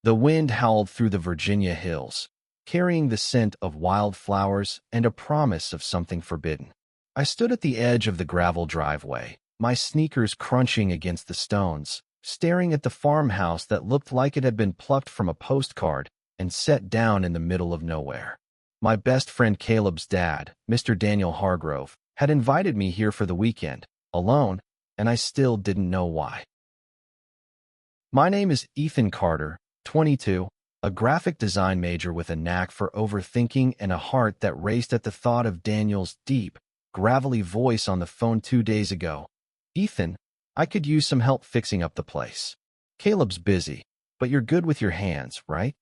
The wind howled through the Virginia hills, carrying the scent of wildflowers and a promise of something forbidden. I stood at the edge of the gravel driveway, my sneakers crunching against the stones, staring at the farmhouse that looked like it had been plucked from a postcard and set down in the middle of nowhere. My best friend Caleb's dad, Mr. Daniel Hargrove, had invited me here for the weekend, alone, and I still didn't know why. My name is Ethan Carter, 22, a graphic design major with a knack for overthinking and a heart that raced at the thought of Daniel's deep, gravelly voice on the phone 2 days ago. Ethan, I could use some help fixing up the place. Caleb's busy, but you're good with your hands, right?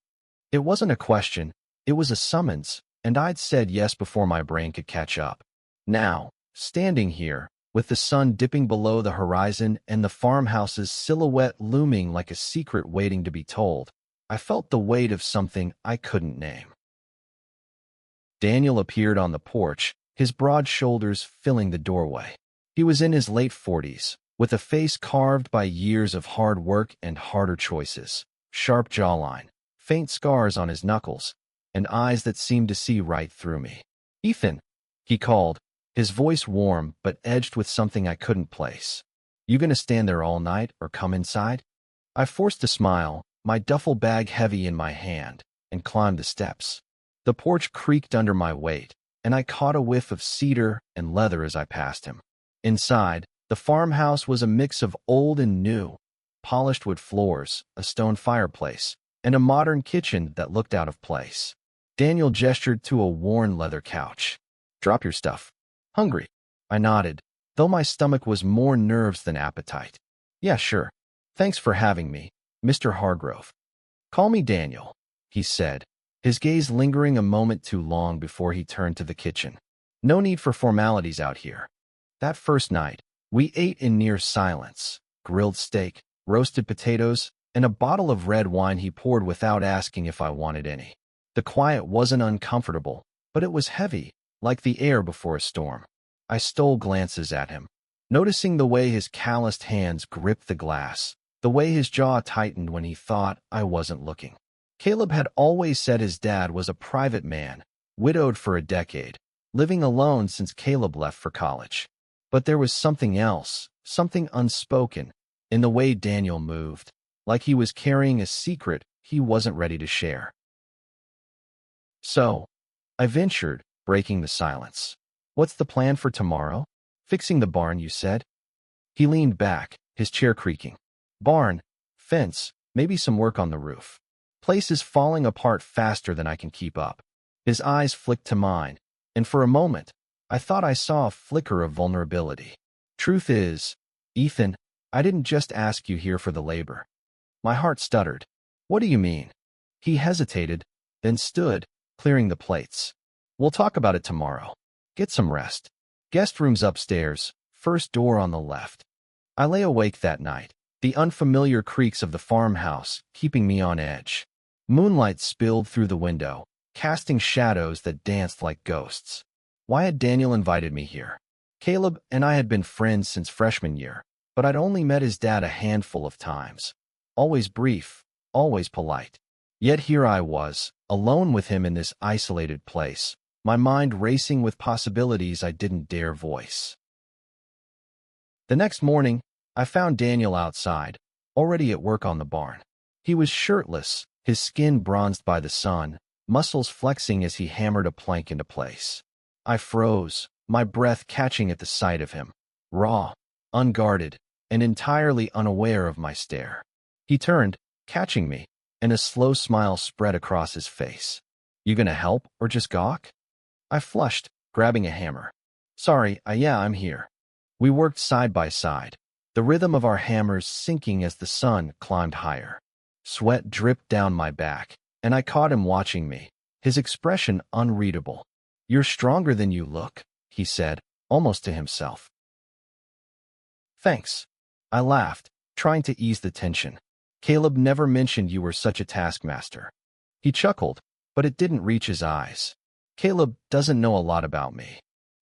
It wasn't a question, it was a summons, and I'd said yes before my brain could catch up. Now, standing here, with the sun dipping below the horizon and the farmhouse's silhouette looming like a secret waiting to be told, I felt the weight of something I couldn't name. Daniel appeared on the porch, his broad shoulders filling the doorway. He was in his late 40s, with a face carved by years of hard work and harder choices, sharp jawline, faint scars on his knuckles, and eyes that seemed to see right through me. "Ethan," he called, his voice warm but edged with something I couldn't place. "You gonna stand there all night or come inside?" I forced a smile, my duffel bag heavy in my hand, and climbed the steps. The porch creaked under my weight, and I caught a whiff of cedar and leather as I passed him. Inside, the farmhouse was a mix of old and new, polished wood floors, a stone fireplace, and a modern kitchen that looked out of place. Daniel gestured to a worn leather couch. "Drop your stuff. Hungry?" I nodded, though my stomach was more nerves than appetite. "Yeah, sure. Thanks for having me, Mr. Hargrove." "Call me Daniel," he said, his gaze lingering a moment too long before he turned to the kitchen. "No need for formalities out here." That first night, we ate in near silence, grilled steak, roasted potatoes, and a bottle of red wine he poured without asking if I wanted any. The quiet wasn't uncomfortable, but it was heavy, like the air before a storm. I stole glances at him, noticing the way his calloused hands gripped the glass, the way his jaw tightened when he thought I wasn't looking. Caleb had always said his dad was a private man, widowed for a decade, living alone since Caleb left for college. But there was something else, something unspoken, in the way Daniel moved, like he was carrying a secret he wasn't ready to share. "So," I ventured, breaking the silence, "what's the plan for tomorrow? Fixing the barn, you said?" He leaned back, his chair creaking. "Barn, fence, maybe some work on the roof. Place is falling apart faster than I can keep up." His eyes flicked to mine, and for a moment, I thought I saw a flicker of vulnerability. "Truth is, Ethan, I didn't just ask you here for the labor." My heart stuttered. "What do you mean?" He hesitated, then stood, clearing the plates. "We'll talk about it tomorrow. Get some rest. Guest room's upstairs, first door on the left." I lay awake that night, the unfamiliar creaks of the farmhouse keeping me on edge. Moonlight spilled through the window, casting shadows that danced like ghosts. Why had Daniel invited me here? Caleb and I had been friends since freshman year, but I'd only met his dad a handful of times. Always brief, always polite. Yet here I was, alone with him in this isolated place, my mind racing with possibilities I didn't dare voice. The next morning, I found Daniel outside, already at work on the barn. He was shirtless, his skin bronzed by the sun, muscles flexing as he hammered a plank into place. I froze, my breath catching at the sight of him, raw, unguarded, and entirely unaware of my stare. He turned, catching me, and a slow smile spread across his face. "You gonna help or just gawk?" I flushed, grabbing a hammer. "Sorry, yeah, I'm here." We worked side by side, the rhythm of our hammers sinking as the sun climbed higher. Sweat dripped down my back, and I caught him watching me, his expression unreadable. "You're stronger than you look," he said, almost to himself. "Thanks." I laughed, trying to ease the tension. "Caleb never mentioned you were such a taskmaster." He chuckled, but it didn't reach his eyes. "Caleb doesn't know a lot about me."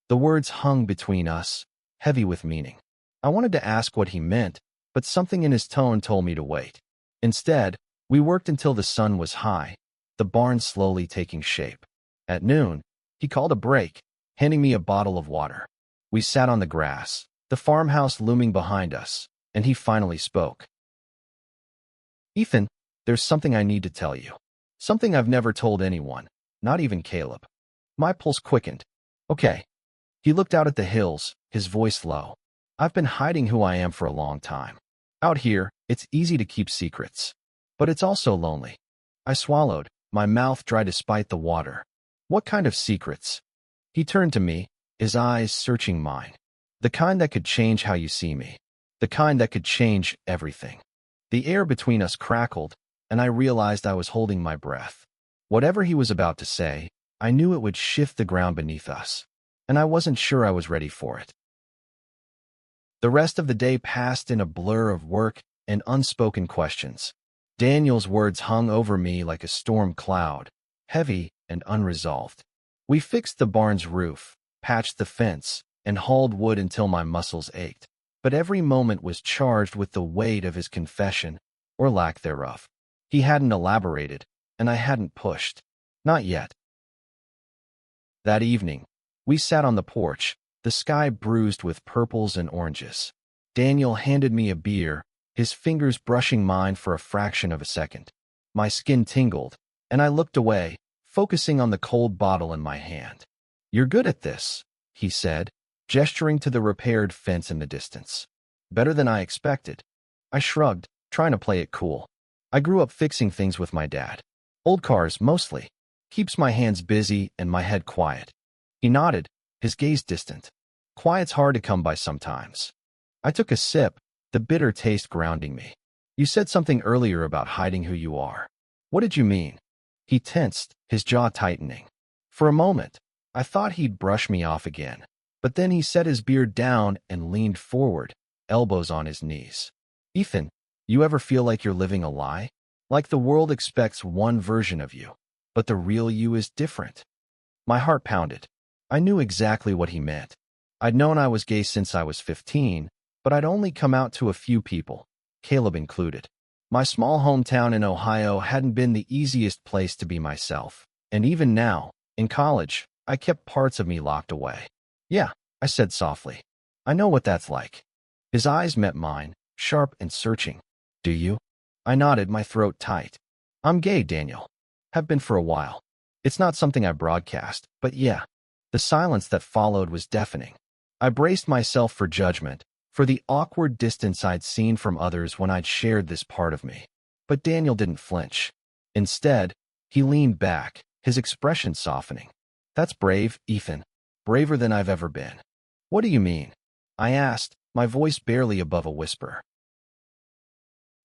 The words hung between us, heavy with meaning. I wanted to ask what he meant, but something in his tone told me to wait. Instead, We worked until the sun was high, the barn slowly taking shape. At noon, he called a break, handing me a bottle of water. We sat on the grass, the farmhouse looming behind us, and he finally spoke. "Ethan, there's something I need to tell you. Something I've never told anyone, not even Caleb." My pulse quickened. "Okay." He looked out at the hills, his voice low. "I've been hiding who I am for a long time. Out here, it's easy to keep secrets. But it's also lonely." I swallowed, my mouth dry despite the water. "What kind of secrets?" He turned to me, his eyes searching mine. "The kind that could change how you see me. The kind that could change everything." The air between us crackled, and I realized I was holding my breath. Whatever he was about to say, I knew it would shift the ground beneath us, and I wasn't sure I was ready for it. The rest of the day passed in a blur of work and unspoken questions. Daniel's words hung over me like a storm cloud, heavy and unresolved. We fixed the barn's roof, patched the fence, and hauled wood until my muscles ached. But every moment was charged with the weight of his confession, or lack thereof. He hadn't elaborated, and I hadn't pushed. Not yet. That evening, we sat on the porch, the sky bruised with purples and oranges. Daniel handed me a beer, his fingers brushing mine for a fraction of a second. My skin tingled, and I looked away, focusing on the cold bottle in my hand. "You're good at this," he said, gesturing to the repaired fence in the distance. "Better than I expected." I shrugged, trying to play it cool. "I grew up fixing things with my dad. Old cars, mostly. Keeps my hands busy and my head quiet." He nodded, his gaze distant. "Quiet's hard to come by sometimes." I took a sip, the bitter taste grounding me. "You said something earlier about hiding who you are. What did you mean?" He tensed, his jaw tightening. For a moment, I thought he'd brush me off again. But then he set his beard down and leaned forward, elbows on his knees. "Ethan, you ever feel like you're living a lie? Like the world expects one version of you, but the real you is different?" My heart pounded. I knew exactly what he meant. I'd known I was gay since I was 15, but I'd only come out to a few people, Caleb included. My small hometown in Ohio hadn't been the easiest place to be myself, and even now, in college, I kept parts of me locked away. "Yeah," I said softly. "I know what that's like." His eyes met mine, sharp and searching. "Do you?" I nodded, my throat tight. "I'm gay, Daniel. Have been for a while. It's not something I broadcast, but yeah." The silence that followed was deafening. I braced myself for judgment, for the awkward distance I'd seen from others when I'd shared this part of me. But Daniel didn't flinch. Instead, he leaned back, his expression softening. "That's brave, Ethan. Braver than I've ever been." "What do you mean?" I asked, my voice barely above a whisper.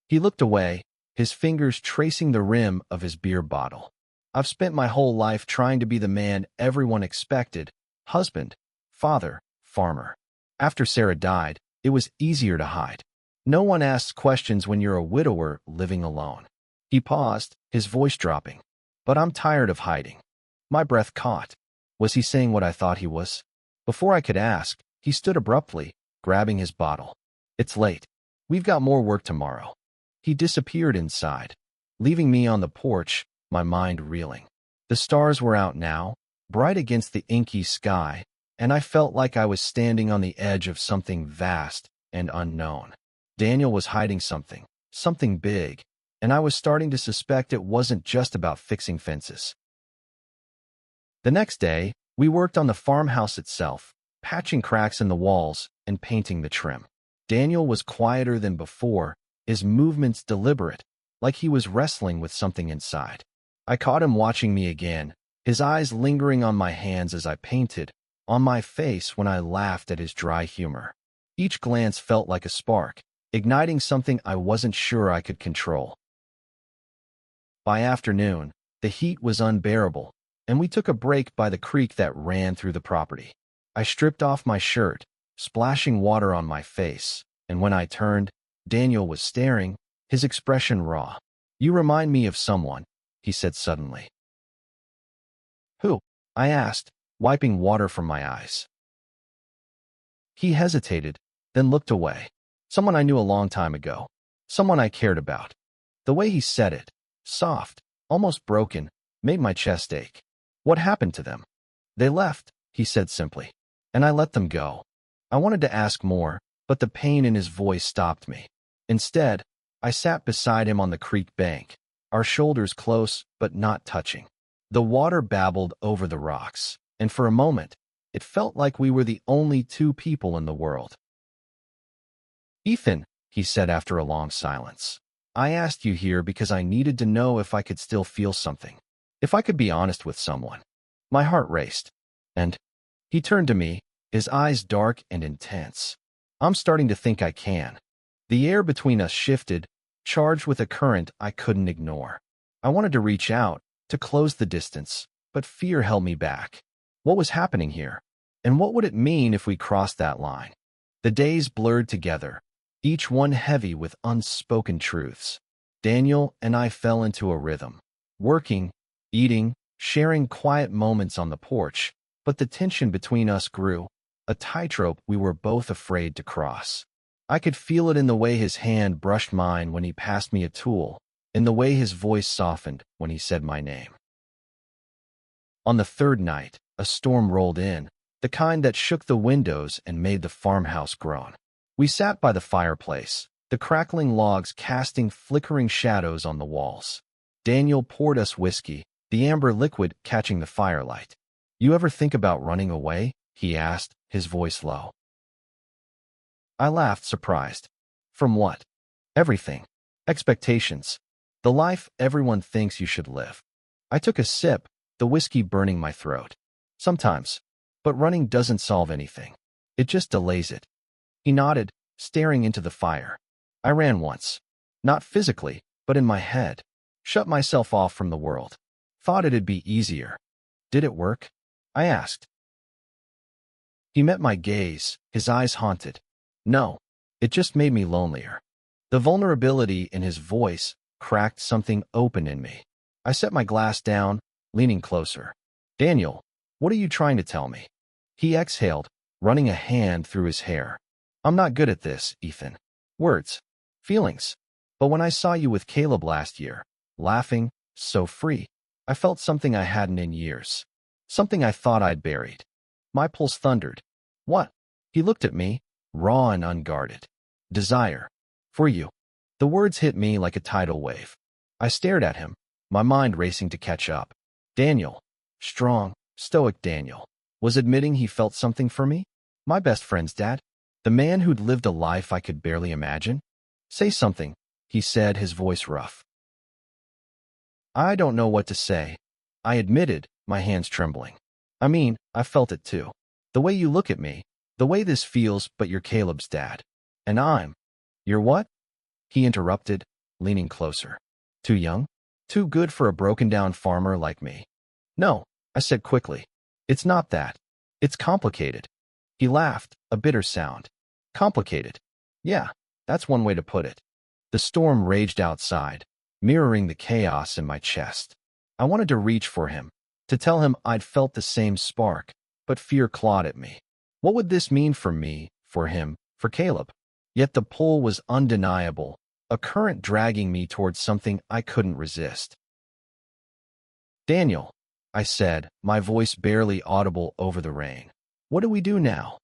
He looked away, his fingers tracing the rim of his beer bottle. "I've spent my whole life trying to be the man everyone expected: husband, father, farmer. After Sarah died, it was easier to hide. No one asks questions when you're a widower living alone." He paused, his voice dropping. "But I'm tired of hiding." My breath caught. Was he saying what I thought he was? Before I could ask, he stood abruptly, grabbing his bottle. "It's late. We've got more work tomorrow." He disappeared inside, leaving me on the porch, my mind reeling. The stars were out now, bright against the inky sky, and I felt like I was standing on the edge of something vast and unknown. Daniel was hiding something, something big, and I was starting to suspect it wasn't just about fixing fences. The next day, we worked on the farmhouse itself, patching cracks in the walls and painting the trim. Daniel was quieter than before, his movements deliberate, like he was wrestling with something inside. I caught him watching me again, his eyes lingering on my hands as I painted, on my face when I laughed at his dry humor. Each glance felt like a spark, igniting something I wasn't sure I could control. By afternoon, the heat was unbearable, and we took a break by the creek that ran through the property. I stripped off my shirt, splashing water on my face, and when I turned, Daniel was staring, his expression raw. "You remind me of someone," he said suddenly. "Who?" I asked, wiping water from my eyes. He hesitated, then looked away. "Someone I knew a long time ago. Someone I cared about." The way he said it, soft, almost broken, made my chest ache. What happened to them? They left, he said simply. And I let them go. I wanted to ask more, but the pain in his voice stopped me. Instead, I sat beside him on the creek bank, our shoulders close but not touching. The water babbled over the rocks, and for a moment, it felt like we were the only two people in the world. Ethan, he said after a long silence, I asked you here because I needed to know if I could still feel something, if I could be honest with someone. My heart raced, and he turned to me, his eyes dark and intense. I'm starting to think I can. The air between us shifted, charged with a current I couldn't ignore. I wanted to reach out, to close the distance, but fear held me back. What was happening here? And what would it mean if we crossed that line? The days blurred together, each one heavy with unspoken truths. Daniel and I fell into a rhythm, working, eating, sharing quiet moments on the porch, but the tension between us grew, a tightrope we were both afraid to cross. I could feel it in the way his hand brushed mine when he passed me a tool, in the way his voice softened when he said my name. On the third night, a storm rolled in, the kind that shook the windows and made the farmhouse groan. We sat by the fireplace, the crackling logs casting flickering shadows on the walls. Daniel poured us whiskey, the amber liquid catching the firelight. You ever think about running away? He asked, his voice low. I laughed, surprised. From what? Everything. Expectations. The life everyone thinks you should live. I took a sip, the whiskey burning my throat. Sometimes. But running doesn't solve anything. It just delays it. He nodded, staring into the fire. I ran once. Not physically, but in my head. Shut myself off from the world. Thought it'd be easier. Did it work? I asked. He met my gaze, his eyes haunted. No, it just made me lonelier. The vulnerability in his voice cracked something open in me. I set my glass down, leaning closer. Daniel, what are you trying to tell me? He exhaled, running a hand through his hair. I'm not good at this, Ethan. Words. Feelings. But when I saw you with Caleb last year, laughing, so free, I felt something I hadn't in years. Something I thought I'd buried. My pulse thundered. What? He looked at me, raw and unguarded. Desire. For you. The words hit me like a tidal wave. I stared at him, my mind racing to catch up. Daniel, strong, stoic Daniel, was admitting he felt something for me? My best friend's dad? The man who'd lived a life I could barely imagine? Say something, he said, his voice rough. I don't know what to say. I admitted, my hands trembling. I mean, I felt it too. The way you look at me, the way this feels, but you're Caleb's dad. And I'm. You're what? He interrupted, leaning closer. Too young? Too good for a broken-down farmer like me? No, I said quickly. It's not that. It's complicated. He laughed, a bitter sound. Complicated. Yeah, that's one way to put it. The storm raged outside, mirroring the chaos in my chest. I wanted to reach for him, to tell him I'd felt the same spark, but fear clawed at me. What would this mean for me, for him, for Caleb? Yet the pull was undeniable, a current dragging me towards something I couldn't resist. Daniel, I said, my voice barely audible over the rain. What do we do now?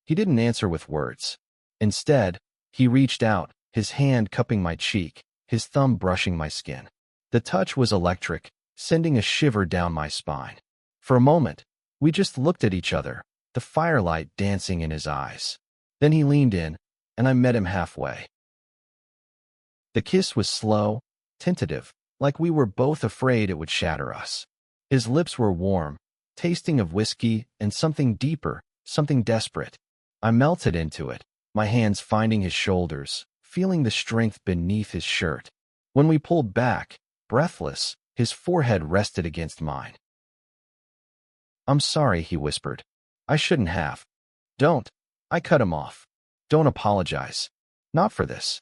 He didn't answer with words. Instead, he reached out, his hand cupping my cheek, his thumb brushing my skin. The touch was electric, sending a shiver down my spine. For a moment, we just looked at each other, the firelight dancing in his eyes. Then he leaned in, and I met him halfway. The kiss was slow, tentative, like we were both afraid it would shatter us. His lips were warm, tasting of whiskey and something deeper, something desperate. I melted into it, my hands finding his shoulders, feeling the strength beneath his shirt. When we pulled back, breathless, his forehead rested against mine. I'm sorry, he whispered. I shouldn't have. Don't. I cut him off. Don't apologize. Not for this.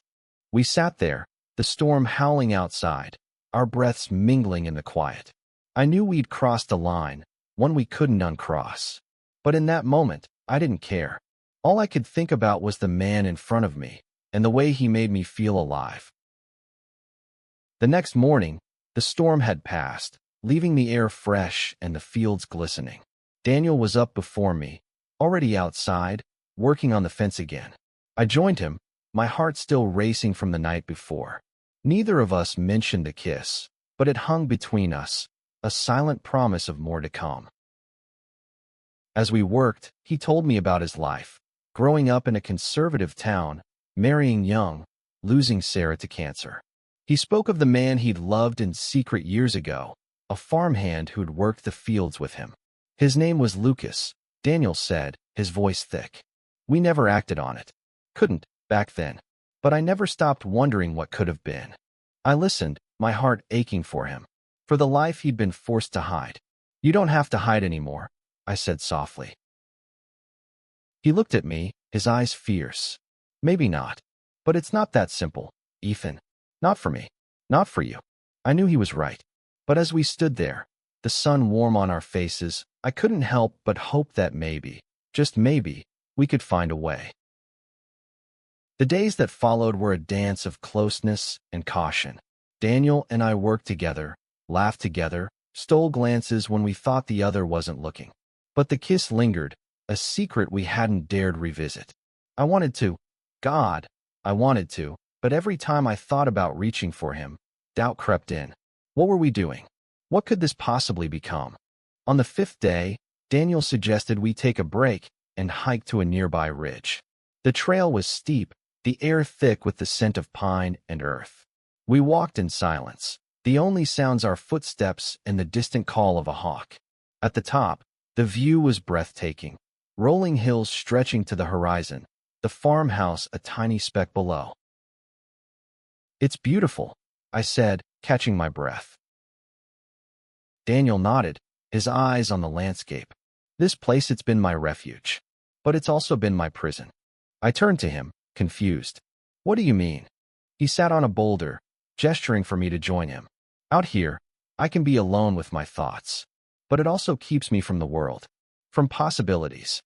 We sat there, the storm howling outside, our breaths mingling in the quiet. I knew we'd crossed a line, one we couldn't uncross. But in that moment, I didn't care. All I could think about was the man in front of me, and the way he made me feel alive. The next morning, the storm had passed, leaving the air fresh and the fields glistening. Daniel was up before me, already outside, working on the fence again. I joined him, my heart still racing from the night before. Neither of us mentioned the kiss, but it hung between us, a silent promise of more to come. As we worked, he told me about his life, growing up in a conservative town, marrying young, losing Sarah to cancer. He spoke of the man he'd loved in secret years ago, a farmhand who'd worked the fields with him. His name was Lucas, Daniel said, his voice thick. We never acted on it. Couldn't, back then. But I never stopped wondering what could have been. I listened, my heart aching for him, for the life he'd been forced to hide. You don't have to hide anymore, I said softly. He looked at me, his eyes fierce. Maybe not. But it's not that simple, Ethan. Not for me. Not for you. I knew he was right. But as we stood there, the sun warm on our faces, I couldn't help but hope that maybe, just maybe, we could find a way. The days that followed were a dance of closeness and caution. Daniel and I worked together, laughed together, stole glances when we thought the other wasn't looking. But the kiss lingered, a secret we hadn't dared revisit. I wanted to. God, I wanted to, but every time I thought about reaching for him, doubt crept in. What were we doing? What could this possibly become? On the 5th day, Daniel suggested we take a break and hike to a nearby ridge. The trail was steep, the air thick with the scent of pine and earth. We walked in silence, the only sounds our footsteps and the distant call of a hawk. At the top, the view was breathtaking, rolling hills stretching to the horizon, the farmhouse a tiny speck below. It's beautiful, I said, catching my breath. Daniel nodded, his eyes on the landscape. This place, it's been my refuge. But it's also been my prison. I turned to him, confused. What do you mean? He sat on a boulder, gesturing for me to join him. Out here, I can be alone with my thoughts. But it also keeps me from the world, from possibilities.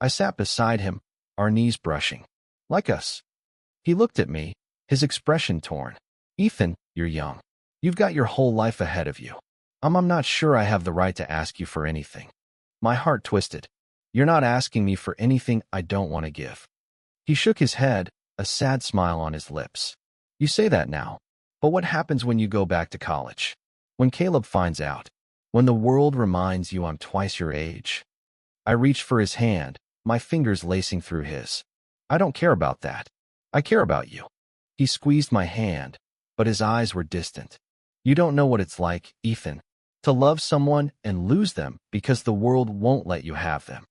I sat beside him, our knees brushing. Like us. He looked at me, his expression torn. Ethan, you're young. You've got your whole life ahead of you. I'm not sure I have the right to ask you for anything. My heart twisted. You're not asking me for anything I don't want to give. He shook his head, a sad smile on his lips. You say that now, but what happens when you go back to college? When Caleb finds out? When the world reminds you I'm twice your age? I reached for his hand, my fingers lacing through his. I don't care about that. I care about you. He squeezed my hand, but his eyes were distant. You don't know what it's like, Ethan, to love someone and lose them because the world won't let you have them.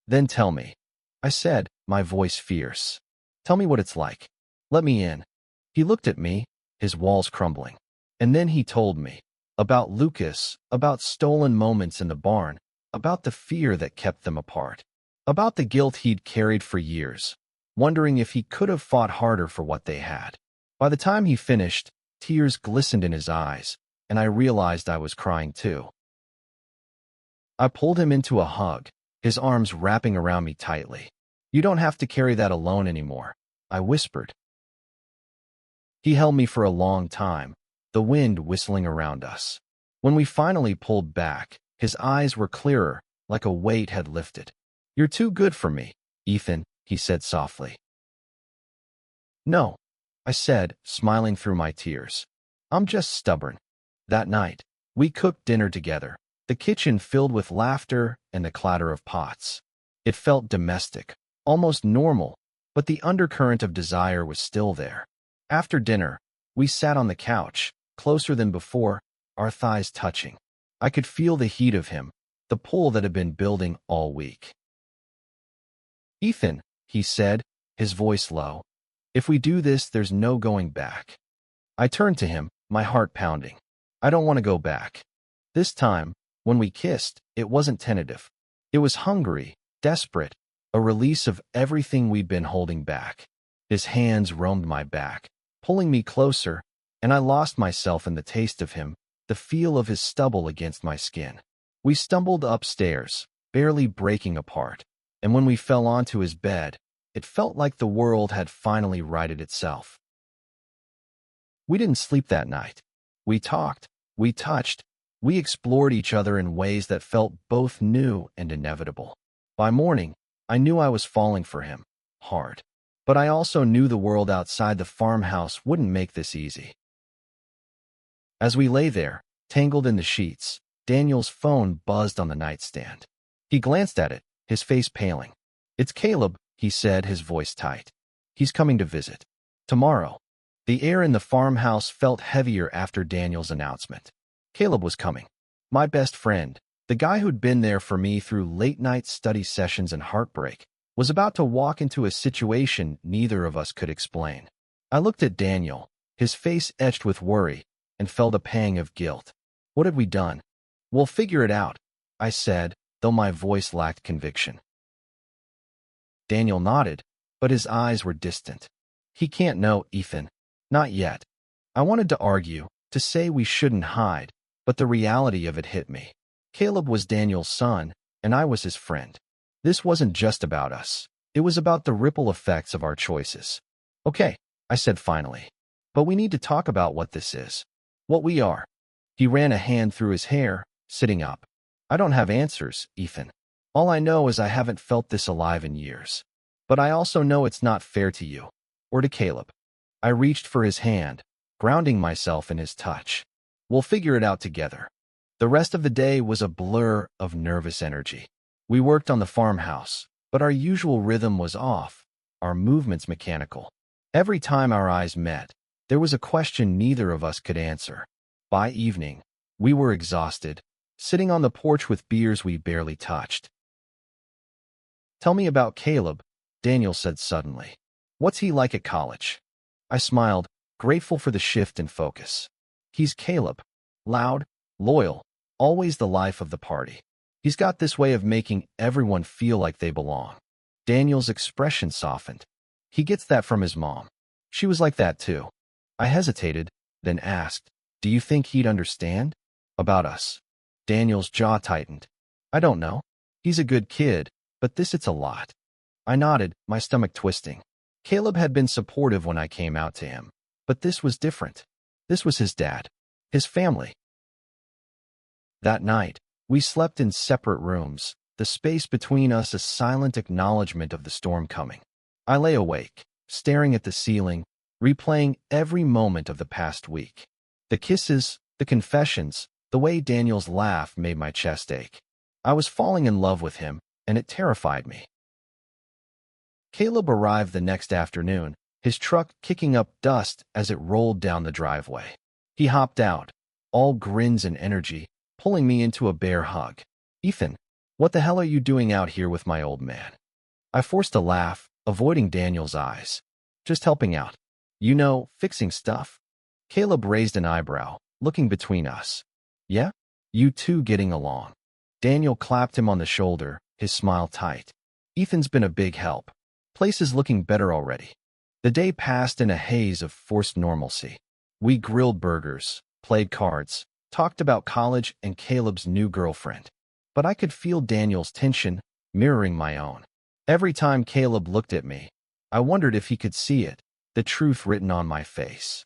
Then tell me, I said, my voice fierce. Tell me what it's like. Let me in. He looked at me, his walls crumbling. And then he told me about Lucas, about stolen moments in the barn, about the fear that kept them apart, about the guilt he'd carried for years, wondering if he could have fought harder for what they had. By the time he finished, tears glistened in his eyes, and I realized I was crying too. I pulled him into a hug, his arms wrapping around me tightly. You don't have to carry that alone anymore, I whispered. He held me for a long time, the wind whistling around us. When we finally pulled back, his eyes were clearer, like a weight had lifted. You're too good for me, Ethan, he said softly. No, I said, smiling through my tears. I'm just stubborn. That night, we cooked dinner together, the kitchen filled with laughter and the clatter of pots. It felt domestic, almost normal, but the undercurrent of desire was still there. After dinner, we sat on the couch, closer than before, our thighs touching. I could feel the heat of him, the pull that had been building all week. Ethan, he said, his voice low, if we do this, there's no going back. I turned to him, my heart pounding. I don't want to go back. This time, when we kissed, it wasn't tentative. It was hungry, desperate, a release of everything we'd been holding back. His hands roamed my back, pulling me closer, and I lost myself in the taste of him, the feel of his stubble against my skin. We stumbled upstairs, barely breaking apart, and when we fell onto his bed, it felt like the world had finally righted itself. We didn't sleep that night. We talked, we touched, we explored each other in ways that felt both new and inevitable. By morning, I knew I was falling for him, hard. But I also knew the world outside the farmhouse wouldn't make this easy. As we lay there, tangled in the sheets, Daniel's phone buzzed on the nightstand. He glanced at it, his face paling. "It's Caleb," he said, his voice tight. "He's coming to visit. Tomorrow." The air in the farmhouse felt heavier after Daniel's announcement. Caleb was coming. My best friend, the guy who'd been there for me through late-night study sessions and heartbreak, was about to walk into a situation neither of us could explain. I looked at Daniel, his face etched with worry, and felt a pang of guilt. What had we done? "We'll figure it out," I said, though my voice lacked conviction. Daniel nodded, but his eyes were distant. "He can't know, Ethan. Not yet." I wanted to argue, to say we shouldn't hide, but the reality of it hit me. Caleb was Daniel's son, and I was his friend. This wasn't just about us. It was about the ripple effects of our choices. "Okay," I said finally. "But we need to talk about what this is. What we are." He ran a hand through his hair, sitting up. "I don't have answers, Ethan. All I know is I haven't felt this alive in years. But I also know it's not fair to you. Or to Caleb." I reached for his hand, grounding myself in his touch. "We'll figure it out together." The rest of the day was a blur of nervous energy. We worked on the farmhouse, but our usual rhythm was off, our movements mechanical. Every time our eyes met, there was a question neither of us could answer. By evening, we were exhausted, sitting on the porch with beers we barely touched. "Tell me about Caleb," Daniel said suddenly. "What's he like at college?" I smiled, grateful for the shift in focus. "He's Caleb. Loud, loyal, always the life of the party. He's got this way of making everyone feel like they belong." Daniel's expression softened. "He gets that from his mom. She was like that too." I hesitated, then asked, "Do you think he'd understand?" "About us?" Daniel's jaw tightened. "I don't know. He's a good kid, but it's a lot." I nodded, my stomach twisting. Caleb had been supportive when I came out to him, but this was different. This was his dad, his family. That night, we slept in separate rooms, the space between us a silent acknowledgement of the storm coming. I lay awake, staring at the ceiling, replaying every moment of the past week. The kisses, the confessions, the way Daniel's laugh made my chest ache. I was falling in love with him, and it terrified me. Caleb arrived the next afternoon, his truck kicking up dust as it rolled down the driveway. He hopped out, all grins and energy, pulling me into a bear hug. "Ethan, what the hell are you doing out here with my old man?" I forced a laugh, avoiding Daniel's eyes. "Just helping out. You know, fixing stuff." Caleb raised an eyebrow, looking between us. "Yeah? You two getting along?" Daniel clapped him on the shoulder, his smile tight. "Ethan's been a big help. Place is looking better already." The day passed in a haze of forced normalcy. We grilled burgers, played cards, talked about college and Caleb's new girlfriend. But I could feel Daniel's tension, mirroring my own. Every time Caleb looked at me, I wondered if he could see it, the truth written on my face.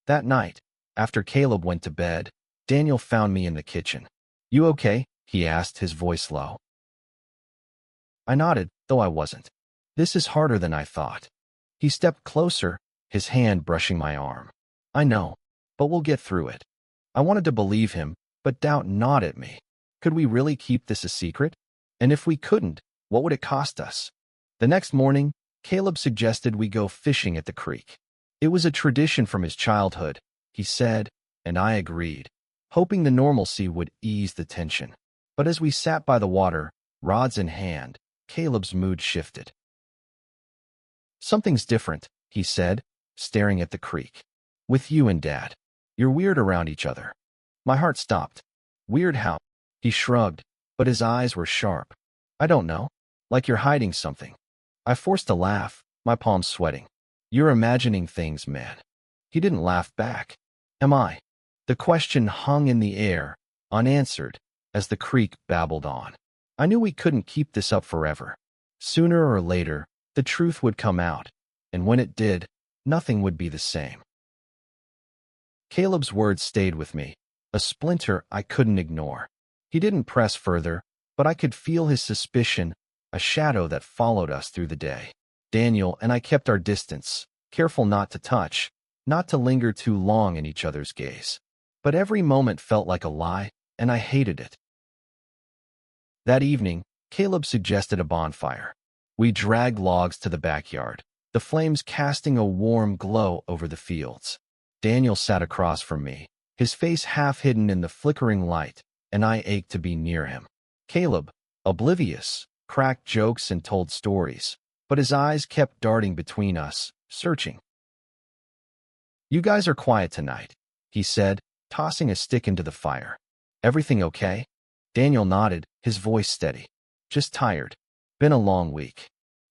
That night, after Caleb went to bed, Daniel found me in the kitchen. "You okay?" he asked, his voice low. I nodded, though I wasn't. "This is harder than I thought." He stepped closer, his hand brushing my arm. "I know, but we'll get through it." I wanted to believe him, but doubt gnawed at me. Could we really keep this a secret? And if we couldn't, what would it cost us? The next morning, Caleb suggested we go fishing at the creek. It was a tradition from his childhood, he said, and I agreed, hoping the normalcy would ease the tension. But as we sat by the water, rods in hand, Caleb's mood shifted. "Something's different," he said, staring at the creek. "With you and Dad. You're weird around each other." My heart stopped. "Weird how?" He shrugged, but his eyes were sharp. "I don't know. Like you're hiding something." I forced a laugh, my palms sweating. "You're imagining things, man." He didn't laugh back. "Am I?" The question hung in the air, unanswered, as the creek babbled on. I knew we couldn't keep this up forever. Sooner or later, the truth would come out, and when it did, nothing would be the same. Caleb's words stayed with me, a splinter I couldn't ignore. He didn't press further, but I could feel his suspicion, a shadow that followed us through the day. Daniel and I kept our distance, careful not to touch, not to linger too long in each other's gaze. But every moment felt like a lie, and I hated it. That evening, Caleb suggested a bonfire. We dragged logs to the backyard, the flames casting a warm glow over the fields. Daniel sat across from me, his face half hidden in the flickering light, and I ached to be near him. Caleb, oblivious, cracked jokes and told stories, but his eyes kept darting between us, searching. "You guys are quiet tonight," he said, tossing a stick into the fire. "Everything okay?" Daniel nodded, his voice steady. "Just tired. Been a long week."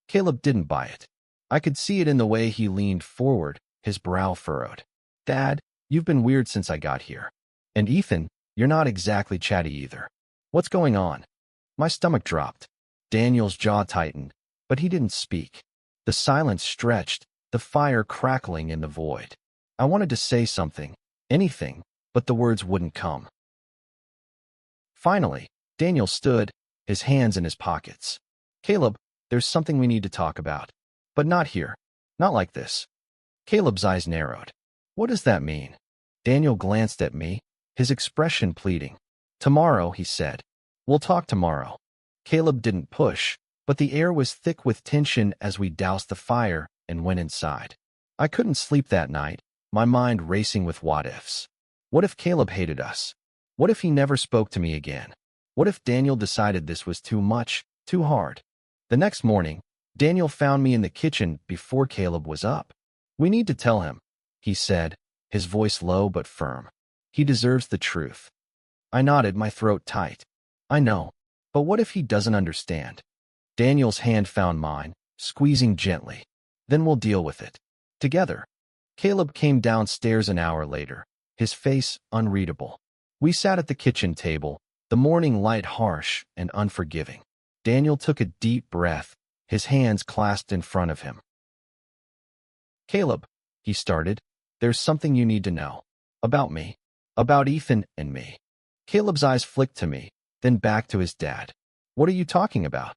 Caleb didn't buy it. I could see it in the way he leaned forward, his brow furrowed. "Dad, you've been weird since I got here. And Ethan, you're not exactly chatty either. What's going on?" My stomach dropped. Daniel's jaw tightened, but he didn't speak. The silence stretched, the fire crackling in the void. I wanted to say something, anything, but the words wouldn't come. Finally, Daniel stood, his hands in his pockets. "Caleb, there's something we need to talk about. But not here. Not like this." Caleb's eyes narrowed. "What does that mean?" Daniel glanced at me, his expression pleading. "Tomorrow," he said. "We'll talk tomorrow." Caleb didn't push, but the air was thick with tension as we doused the fire and went inside. I couldn't sleep that night, my mind racing with what-ifs. What if Caleb hated us? What if he never spoke to me again? What if Daniel decided this was too much, too hard? The next morning, Daniel found me in the kitchen before Caleb was up. "We need to tell him," he said, his voice low but firm. "He deserves the truth." I nodded, my throat tight. "I know, but what if he doesn't understand?" Daniel's hand found mine, squeezing gently. "Then we'll deal with it. Together." Caleb came downstairs an hour later, his face unreadable. We sat at the kitchen table, the morning light harsh and unforgiving. Daniel took a deep breath, his hands clasped in front of him. "Caleb," he started, "there's something you need to know. About me. About Ethan and me." Caleb's eyes flicked to me, then back to his dad. "What are you talking about?"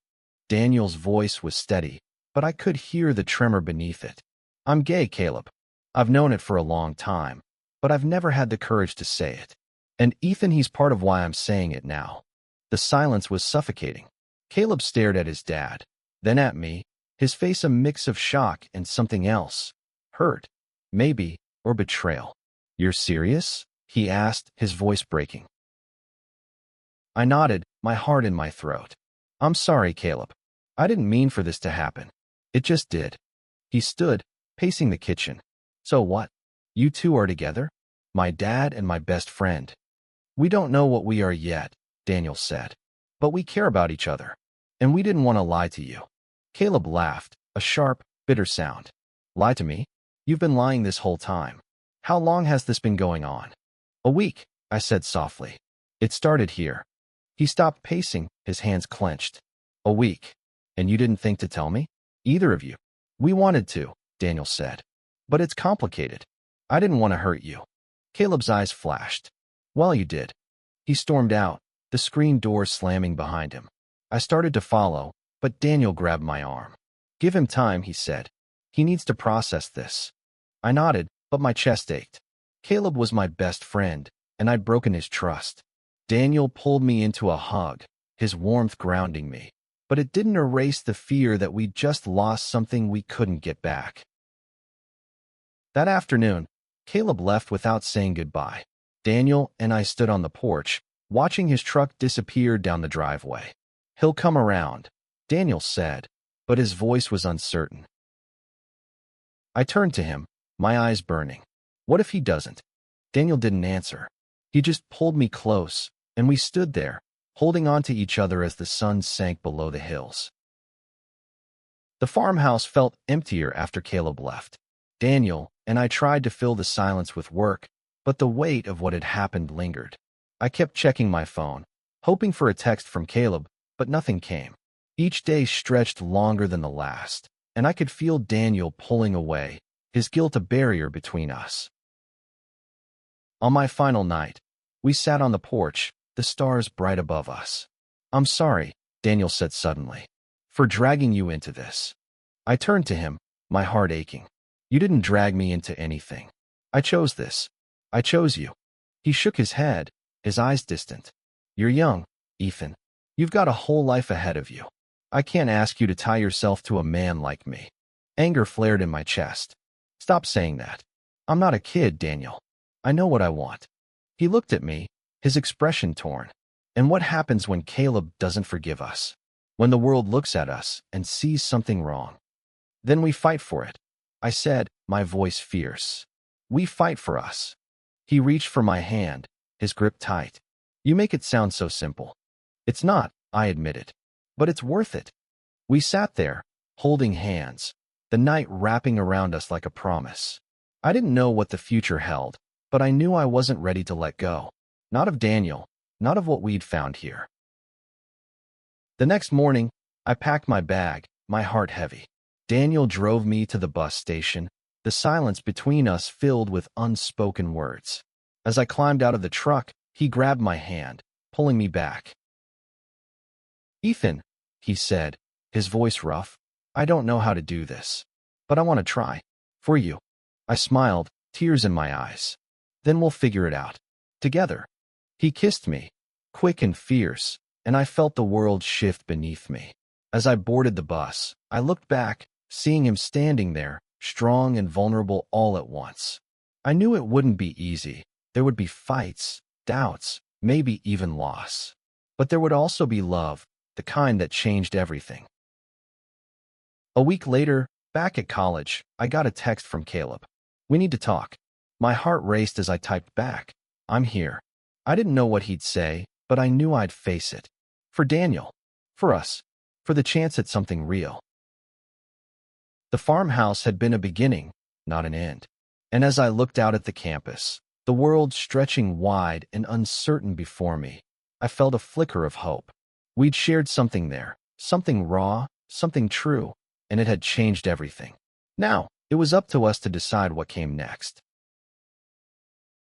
Daniel's voice was steady, but I could hear the tremor beneath it. "I'm gay, Caleb. I've known it for a long time, but I've never had the courage to say it. And Ethan, he's part of why I'm saying it now." The silence was suffocating. Caleb stared at his dad, then at me, his face a mix of shock and something else. Hurt, maybe, or betrayal. "You're serious?" he asked, his voice breaking. I nodded, my heart in my throat. "I'm sorry, Caleb. I didn't mean for this to happen. It just did." He stood, pacing the kitchen. "So what? You two are together? My dad and my best friend." "We don't know what we are yet," Daniel said. "But we care about each other. And we didn't want to lie to you." Caleb laughed, a sharp, bitter sound. "Lie to me? You've been lying this whole time. How long has this been going on?" "A week," I said softly. "It started here." He stopped pacing, his hands clenched. "A week. And you didn't think to tell me? Either of you?" "We wanted to," Daniel said. "But it's complicated. I didn't want to hurt you." Caleb's eyes flashed. "Well, you did." He stormed out, the screen door slamming behind him. I started to follow, but Daniel grabbed my arm. "Give him time," he said. "He needs to process this." I nodded, but my chest ached. Caleb was my best friend, and I'd broken his trust. Daniel pulled me into a hug, his warmth grounding me, but it didn't erase the fear that we'd just lost something we couldn't get back. That afternoon, Caleb left without saying goodbye. Daniel and I stood on the porch, watching his truck disappear down the driveway. "He'll come around," Daniel said, but his voice was uncertain. I turned to him, my eyes burning. "What if he doesn't?" Daniel didn't answer. He just pulled me close, and we stood there, holding on to each other as the sun sank below the hills. The farmhouse felt emptier after Caleb left. Daniel and I tried to fill the silence with work, but the weight of what had happened lingered. I kept checking my phone, hoping for a text from Caleb, but nothing came. Each day stretched longer than the last, and I could feel Daniel pulling away, his guilt a barrier between us. On my final night, we sat on the porch, the stars bright above us. I'm sorry, Daniel said suddenly, for dragging you into this. I turned to him, my heart aching. You didn't drag me into anything. I chose this. I chose you. He shook his head, his eyes distant. You're young, Ethan. You've got a whole life ahead of you. I can't ask you to tie yourself to a man like me. Anger flared in my chest. Stop saying that. I'm not a kid, Daniel. I know what I want. He looked at me, his expression torn. And what happens when Caleb doesn't forgive us? When the world looks at us and sees something wrong? Then we fight for it. I said, my voice fierce. We fight for us. He reached for my hand, his grip tight. You make it sound so simple. It's not, I admitted. But it's worth it. We sat there, holding hands, the night wrapping around us like a promise. I didn't know what the future held, but I knew I wasn't ready to let go. Not of Daniel, not of what we'd found here. The next morning, I packed my bag, my heart heavy. Daniel drove me to the bus station, the silence between us filled with unspoken words. As I climbed out of the truck, he grabbed my hand, pulling me back. Ethan, he said, his voice rough, I don't know how to do this, but I want to try. For you. I smiled, tears in my eyes. Then we'll figure it out. Together. He kissed me, quick and fierce, and I felt the world shift beneath me. As I boarded the bus, I looked back, seeing him standing there, strong and vulnerable all at once. I knew it wouldn't be easy. There would be fights, doubts, maybe even loss. But there would also be love, the kind that changed everything. A week later, back at college, I got a text from Caleb. We need to talk. My heart raced as I typed back. I'm here. I didn't know what he'd say, but I knew I'd face it. For Daniel. For us. For the chance at something real. The farmhouse had been a beginning, not an end. And as I looked out at the campus, the world stretching wide and uncertain before me, I felt a flicker of hope. We'd shared something there, something raw, something true, and it had changed everything. Now, it was up to us to decide what came next.